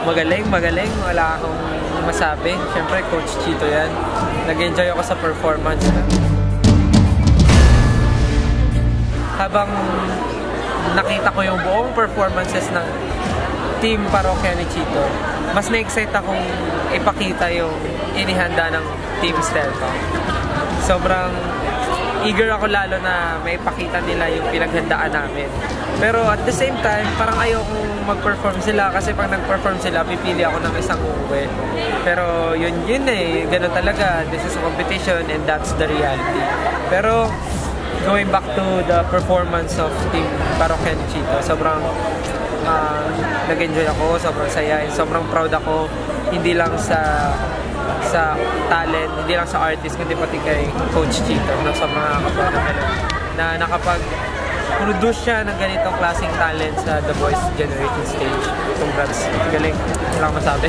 Magaling, magaling. Wala akong masabi. Siyempre, Coach Chito yan. Nag-enjoy ako sa performance. Habang nakita ko yung buong performances ng Team Parokya ni Chito, mas na-excite akong ipakita yung inihanda ng Team Stelco. Sobrang eager ako lalo na may ipakita nila yung pinaghandaan namin. Pero at the same time, parang ayokong mag-perform sila kasi pag nag-perform sila, pipili ako ng isang uuwi. Pero yun eh, gano'n talaga. This is a competition and that's the reality. Pero going back to the performance of Team Parokya ni Chito, sobrang nag-enjoy ako, sobrang saya, and sobrang proud ako, hindi lang sa talent, hindi lang sa artist, kundi pati kay Coach Chito, na sobrang nakakapag na nakapag-produce siya ng ganitong klaseng talent sa The Voice Generation stage. Congrats, galing, wala akong masabi.